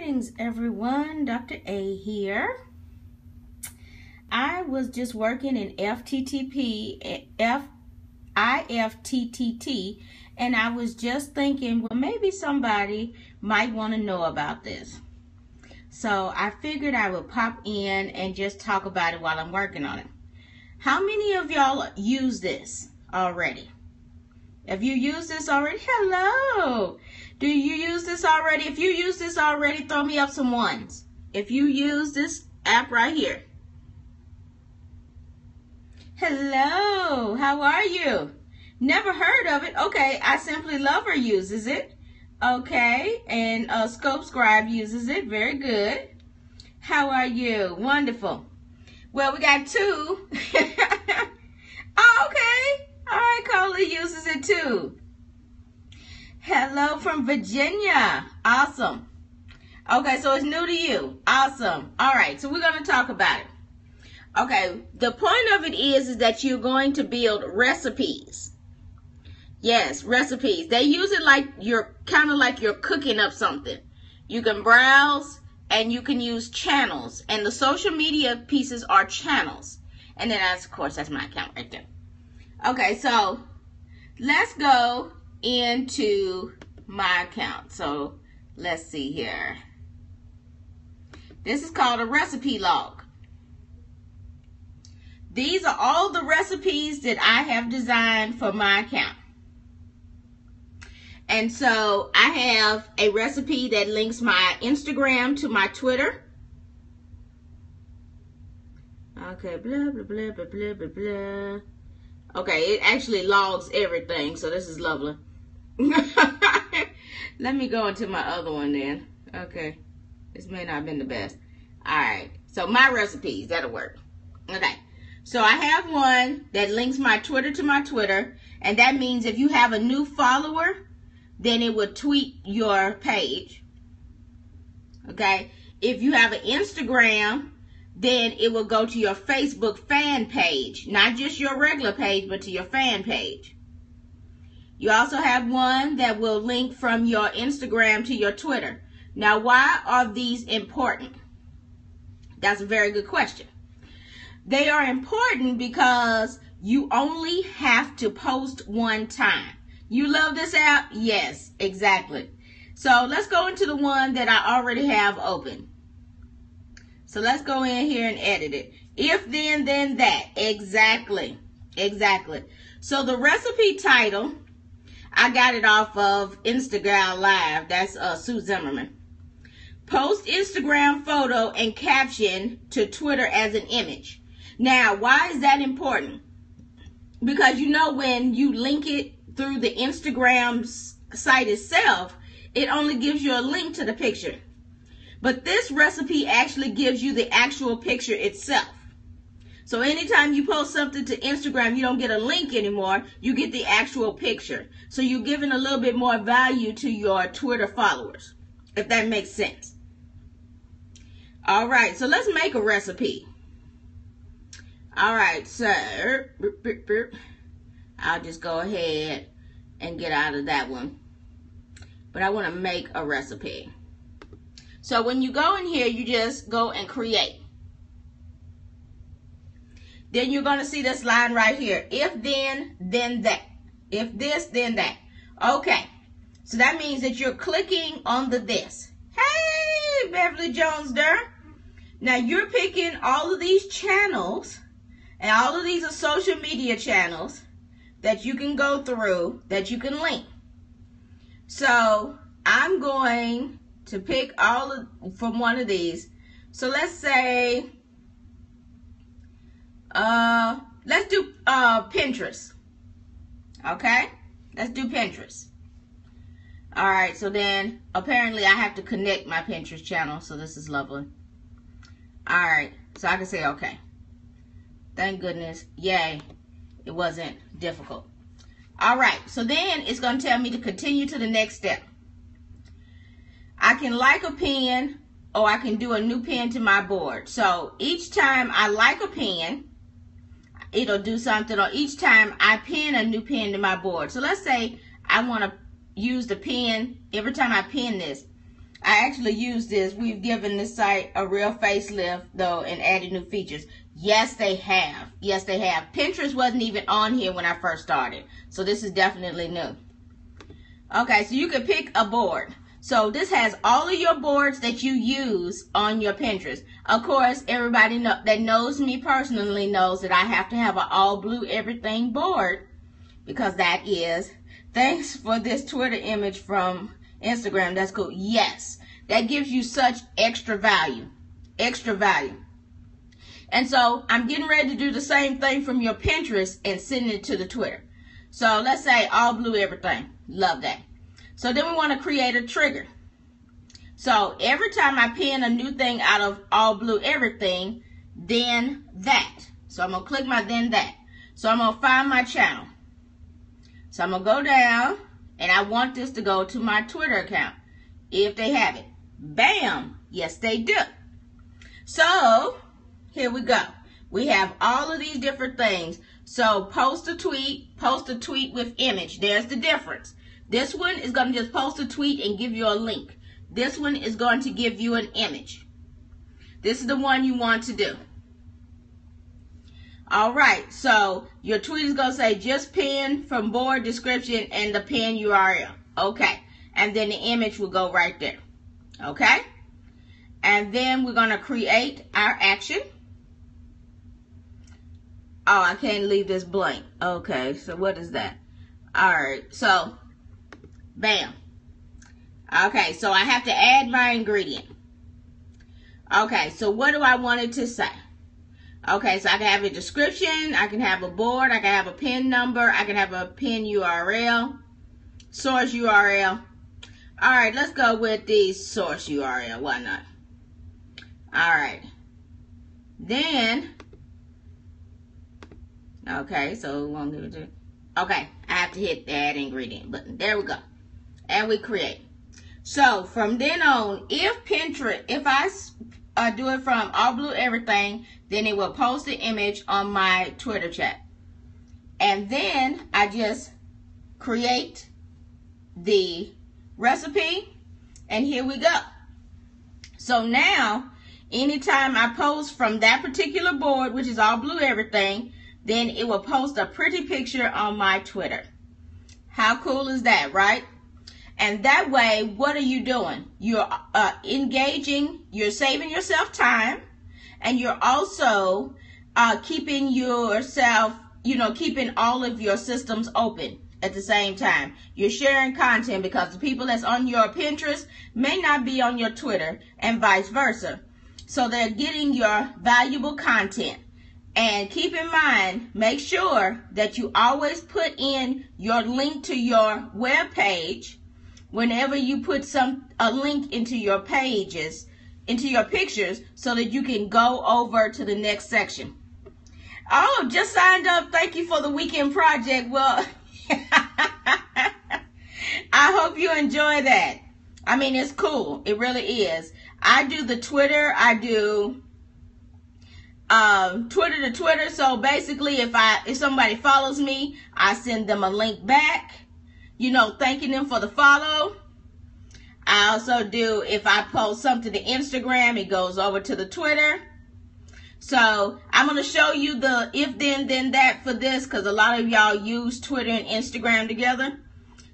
Greetings everyone, Dr. A here. I was just working in IFTTT, and I was just thinking, well, maybe somebody might want to know about this. So I figured I would pop in and just talk about it while I'm working on it. How many of y'all use this already? Have you used this already? Hello! Do you use this already? If you use this already, throw me up some ones. If you use this app right here. Hello, how are you? Never heard of it. Okay, I Simply Lover uses it. Okay, and Scopescribe uses it. Very good. How are you? Wonderful. Well, we got two. Oh, okay. All right, Coley uses it too. Hello from Virginia. Awesome. Okay, so it's new to you. Awesome. All right, so we're going to talk about it. Okay, the point of it is that you're going to build recipes. Yes, recipes. They use it like you're kind of like you're cooking up something. You can browse and you can use channels. And the social media pieces are channels. And then, of course, that's my account right there. Okay, so let's go into my account. So let's see here. This is called a recipe log. These are all the recipes that I have designed for my account. And so I have a recipe that links my Instagram to my Twitter. Okay, blah, blah, blah, blah, blah, blah, blah. Okay, it actually logs everything, so this is lovely. Let me go into my other one then. Okay, this may not have been the best. All right, so my recipes, that'll work. Okay, so I have one that links my Twitter to my Twitter, and that means if you have a new follower, then it will tweet your page. Okay, if you have an Instagram, then it will go to your Facebook fan page, not just your regular page, but to your fan page. You also have one that will link from your Instagram to your Twitter. Now, why are these important? That's a very good question. They are important because you only have to post one time. You love this app? Yes, exactly. So let's go into the one that I already have open. So let's go in here and edit it. If then that. Exactly. Exactly. So the recipe title, I got it off of Instagram Live. That's Sue Zimmerman. Post Instagram photo and caption to Twitter as an image. Now, why is that important? Because you know when you link it through the Instagram site itself, it only gives you a link to the picture. But this recipe actually gives you the actual picture itself. So anytime you post something to Instagram, you don't get a link anymore. You get the actual picture. So you're giving a little bit more value to your Twitter followers, if that makes sense. All right, so let's make a recipe. All right, so I'll just go ahead and get out of that one. But I want to make a recipe. So when you go in here, you just go and create. Then you're going to see this line right here. If then that. If this, then that. Okay. So that means that you're clicking on the this. Hey, Beverly Jones Durr. Now you're picking all of these channels. And all of these are social media channels that you can go through, that you can link. So I'm going to pick from one of these. So let's say, let's do Pinterest. Okay, let's do Pinterest. All right, so then apparently I have to connect my Pinterest channel, so this is lovely. All right, so I can say okay. Thank goodness, yay, it wasn't difficult. All right, so then it's going to tell me to continue to the next step. I can like a pin, or I can do a new pin to my board. So each time I like a pin, it'll do something, or each time I pin a new pin to my board. So let's say I want to use the pin. Every time I pin this, I actually use this. We've given this site a real facelift, though, and added new features. Yes, they have. Yes, they have. Pinterest wasn't even on here when I first started. So this is definitely new. Okay, so you can pick a board. So this has all of your boards that you use on your Pinterest. Of course, everybody that knows me personally knows that I have to have an all blue everything board, because that is, thanks for this Twitter image from Instagram. That's cool. Yes, that gives you such extra value. Extra value. And so I'm getting ready to do the same thing from your Pinterest and send it to the Twitter. So let's say all blue everything. Love that. So then we want to create a trigger. So every time I pin a new thing out of all blue everything, then that. So I'm going to click my then that. So I'm going to find my channel. So I'm going to go down, and I want this to go to my Twitter account, if they have it. Bam! Yes, they do. So here we go. We have all of these different things. So post a tweet with image. There's the difference. This one is going to just post a tweet and give you a link. This one is going to give you an image. This is the one you want to do. All right, so your tweet is going to say just pin from board description and the pin URL. Okay, and then the image will go right there. Okay, and then we're going to create our action. Oh, I can't leave this blank. Okay, so what is that? All right, so bam. Okay, so I have to add my ingredient. Okay, so what do I want it to say? Okay, so I can have a description, I can have a board, I can have a pin number, I can have a pin URL, source URL. All right, let's go with the source URL. Why not? All right. Then, okay, so won't give it to. Okay, I have to hit the add ingredient button. There we go. And we create. So from then on, if Pinterest, if I do it from all blue everything, then it will post the image on my Twitter chat. And then I just create the recipe, and here we go. So now, anytime I post from that particular board, which is all blue everything, then it will post a pretty picture on my Twitter. How cool is that, right? And that way, what are you doing? You're engaging, you're saving yourself time, and you're also keeping yourself, keeping all of your systems open at the same time. You're sharing content because the people that's on your Pinterest may not be on your Twitter, and vice versa. So they're getting your valuable content. And keep in mind, make sure that you always put in your link to your web page whenever you put a link into your pages, into your pictures, so that you can go over to the next section. Oh, just signed up. Thank you for the weekend project. Well, I hope you enjoy that. I mean, it's cool. It really is. I do the Twitter. I do Twitter to Twitter. So basically, if somebody follows me, I send them a link back, thanking them for the follow. I also do, if I post something to Instagram, it goes over to the Twitter. So I'm going to show you the if then that for this, because a lot of y'all use Twitter and Instagram together.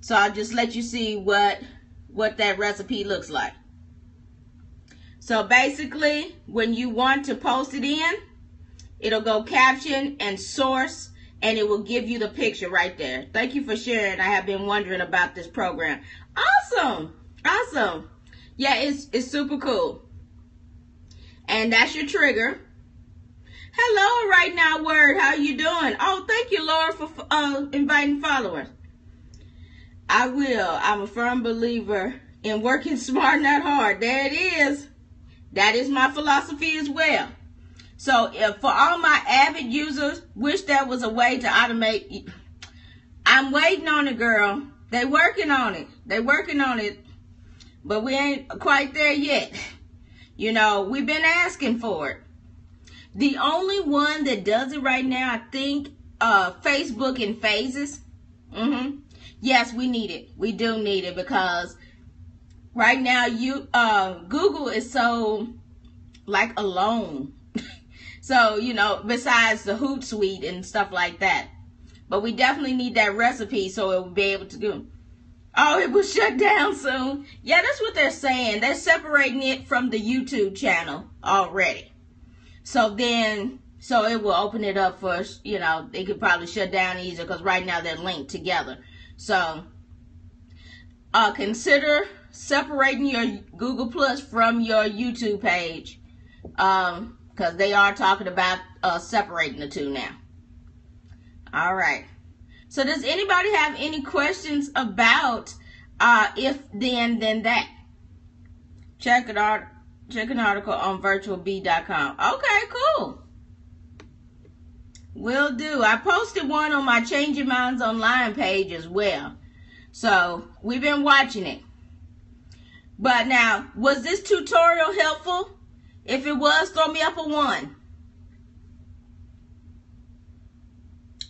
So I'll just let you see what that recipe looks like. So basically, when you want to post it in, it'll go caption and source, and it will give you the picture right there. Thank you for sharing. I have been wondering about this program. Awesome. Awesome. Yeah, it's super cool. And that's your trigger. Hello, Right Now Word. How you doing? Oh, thank you, Laura, for inviting followers. I will. I'm a firm believer in working smart, not hard. There it is. That is my philosophy as well. So if for all my avid users, wish there was a way to automate. I'm waiting on it, girl. They working on it. But we ain't quite there yet. We've been asking for it. The only one that does it right now, I think, Facebook in phases. Yes, we need it. We do need it, because right now, Google is so like alone. So, you know, besides the Hootsuite and stuff like that. But we definitely need that recipe so it will be able to do. Oh, it will shut down soon. Yeah, that's what they're saying. They're separating it from the YouTube channel already. So it will open it up for, you know, they could probably shut down easier because right now they're linked together. So consider separating your Google Plus from your YouTube page. Because they are talking about separating the two now. All right. So does anybody have any questions about if then that? Check an article on virtualbee.com. Okay, cool. Will do. I posted one on my Changing Minds Online page as well. So we've been watching it. But now, was this tutorial helpful? If it was, throw me up a 1.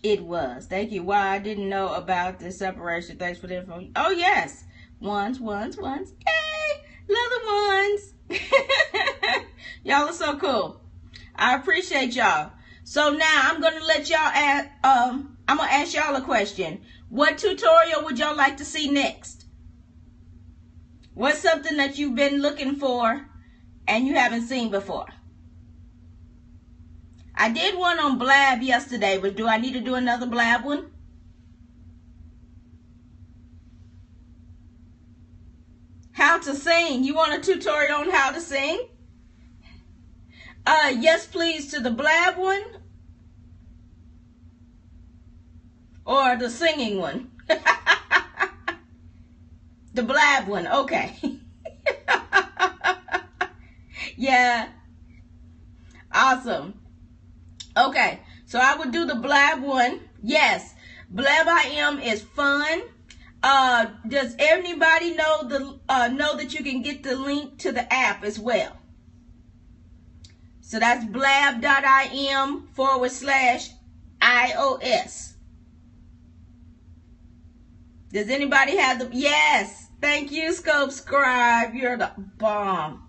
It was. Thank you. Why I didn't know about the separation. Thanks for the info. Oh, yes. Ones. Yay! Love the ones. Y'all are so cool. I appreciate y'all. So now I'm going to let y'all I'm going to ask y'all a question. What tutorial would y'all like to see next? What's something that you've been looking for and you haven't seen before? I did one on Blab yesterday, but do I need to do another Blab one? How to sing. You want a tutorial on how to sing? Yes, please, to the Blab one. Or the singing one. The Blab one, okay. Yeah. Awesome. Okay, so I would do the Blab one. Yes, Blab.im is fun. Does anybody know that you can get the link to the app as well? So that's blab.im/iOS. Does anybody have the? Yes, thank you, Scope Scribe. You're the bomb.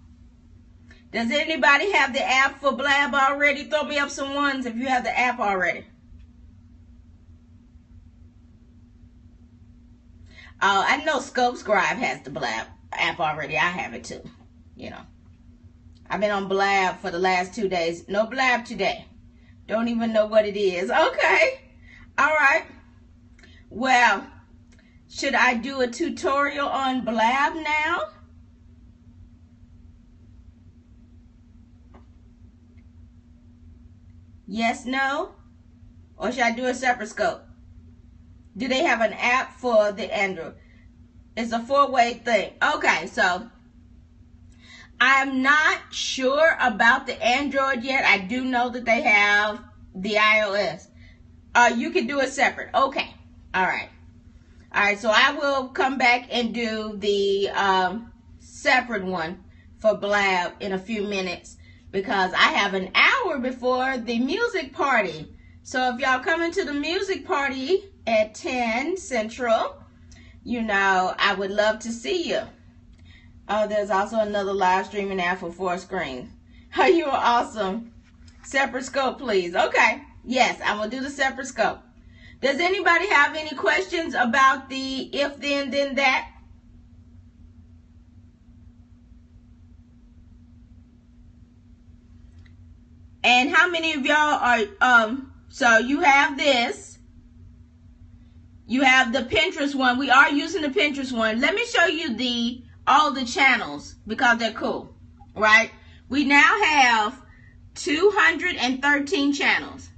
Does anybody have the app for Blab already? Throw me up some ones if you have the app already. I know Scope Scribe has the Blab app already. I have it too. You know, I've been on Blab for the last 2 days. No Blab today. Don't even know what it is. Okay. All right. Well, should I do a tutorial on Blab now? Yes, no? Or should I do a separate scope? Do they have an app for the Android? It's a 4-way thing. Okay, so I'm not sure about the Android yet. I do know that they have the iOS. You can do it separate. Okay. All right. All right, so I will come back and do the separate one for Blab in a few minutes because I have an hour before the music party. So if y'all coming to the music party at 10 Central, you know, I would love to see you. Oh, there's also another live streaming app for 4 screens. Oh, you are awesome. Separate scope, please. Okay. Yes, I'm going to do the separate scope. Does anybody have any questions about the if then that? And how many of y'all are, so you have this. You have the Pinterest one. We are using the Pinterest one. Let me show you all the channels because they're cool, right? We now have 213 channels.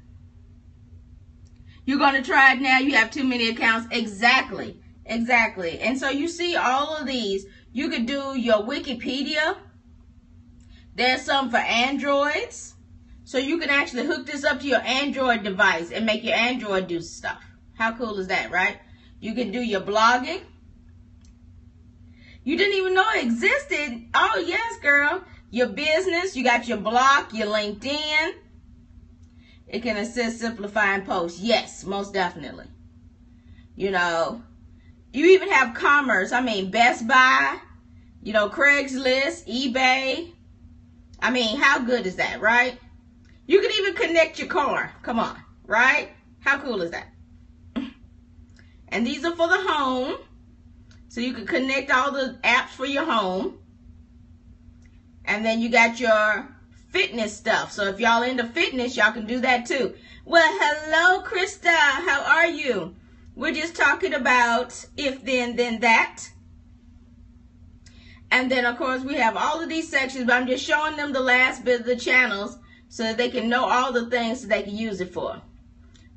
You're going to try it now. You have too many accounts. Exactly. And so you see all of these. You could do your Wikipedia. There's some for Androids. So you can actually hook this up to your Android device and make your Android do stuff. How cool is that, right? You can do your blogging. You didn't even know it existed. Oh, yes, girl. Your business. You got your blog, your LinkedIn. It can assist simplifying posts. Yes, most definitely. You know, you even have commerce. I mean, Best Buy. You know, Craigslist, eBay. I mean, how good is that, right? You can even connect your car. Come on, right? How cool is that? And these are for the home. So you can connect all the apps for your home. And then you got your fitness stuff. So if y'all into fitness, y'all can do that too. Well, hello, Krista. How are you? We're just talking about if then, then that. And then, of course, we have all of these sections, but I'm just showing them the last bit of the channels so that they can know all the things that they can use it for.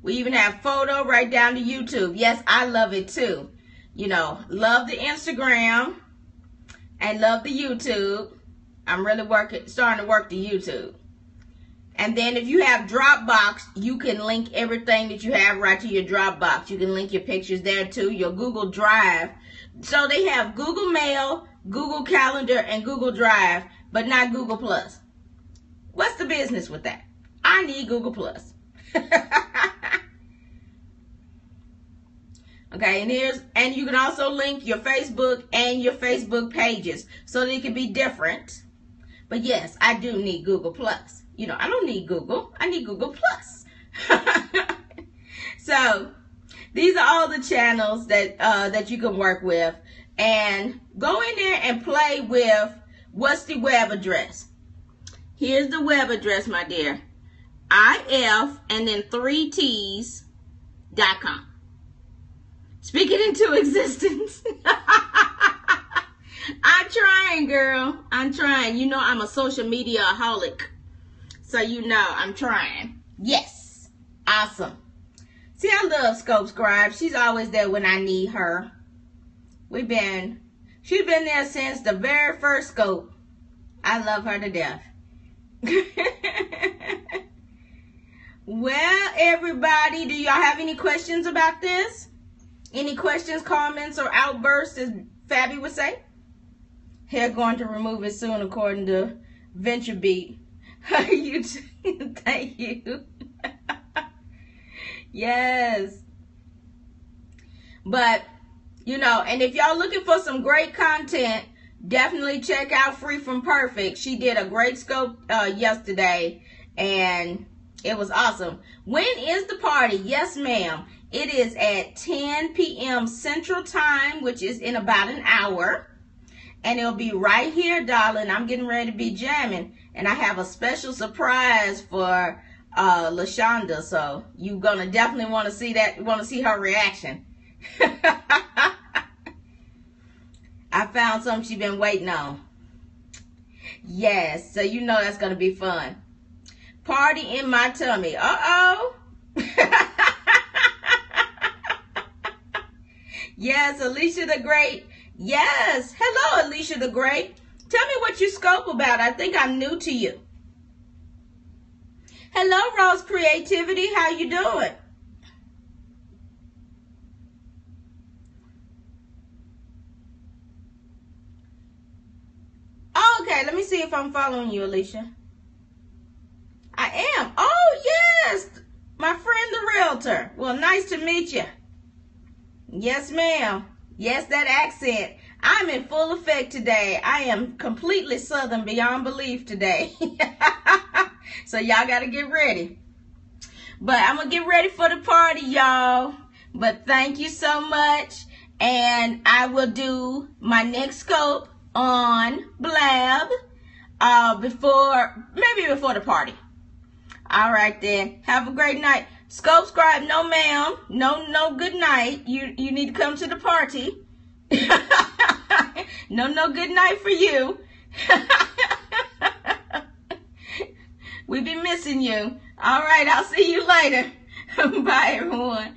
We even have photo right down to YouTube. Yes, I love it too. You know, love the Instagram and love the YouTube. I'm really starting to work the YouTube. And then if you have Dropbox, you can link everything that you have right to your Dropbox. You can link your pictures there too, your Google Drive. So they have Google Mail, Google Calendar, and Google Drive, but not Google Plus. What's the business with that? I need Google Plus. Okay, and you can also link your Facebook and your Facebook pages so that it can be different. But yes, I do need Google Plus. You know, I don't need Google. I need Google Plus. So these are all the channels that you can work with. And go in there and play with what's the web address. Here's the web address, my dear. IF and then 3Ts.com. Speak it into existence. I'm trying, girl. I'm trying. You know I'm a social media aholic. So you know I'm trying. Yes. Awesome. See, I love Scope Scribe. She's always there when I need her. She's been there since the very first Scope. I love her to death. Well, everybody, do y'all have any questions about this? Any questions, comments, or outbursts, as Fabi would say? Hair going to remove it soon, according to VentureBeat. You too. Thank you. Yes. But, you know, and if y'all looking for some great content, definitely check out Free From Perfect. She did a great scope yesterday, and it was awesome. When is the party? Yes, ma'am. It is at 10 p.m. Central Time, which is in about an hour. And it'll be right here, darling. I'm getting ready to be jamming. And I have a special surprise for LaShonda. So you're going to definitely want to see that. You want to see her reaction. I found something she's been waiting on. Yes. So you know that's going to be fun. Party in my tummy. Uh-oh. Yes, Alicia the Great. Yes. Hello, Alicia the Great. Tell me what you scope about. I think I'm new to you. Hello, Rose Creativity. How you doing? Oh, okay, let me see if I'm following you, Alicia. I am. Oh, yes. My friend the realtor. Well, nice to meet you. Yes, ma'am. Yes, that accent. I'm in full effect today. I am completely Southern beyond belief today. So y'all got to get ready. But I'm going to get ready for the party, y'all. But thank you so much. And I will do my next scope on Blab maybe before the party. All right, then. Have a great night. Scope Scribe, no ma'am. No good night. You need to come to the party. No good night for you. We be missing you. All right, I'll see you later. Bye, everyone.